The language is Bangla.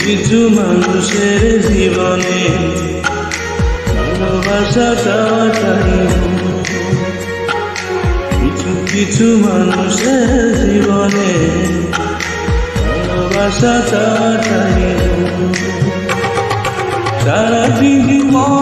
কিছু মানুষের জীবনে ভালোবাসা চাওয়াটাই ভুল। কিছু মানুষের জীবনে ভালোবাসা চাওয়াটাই ভুল। সারাদিন মন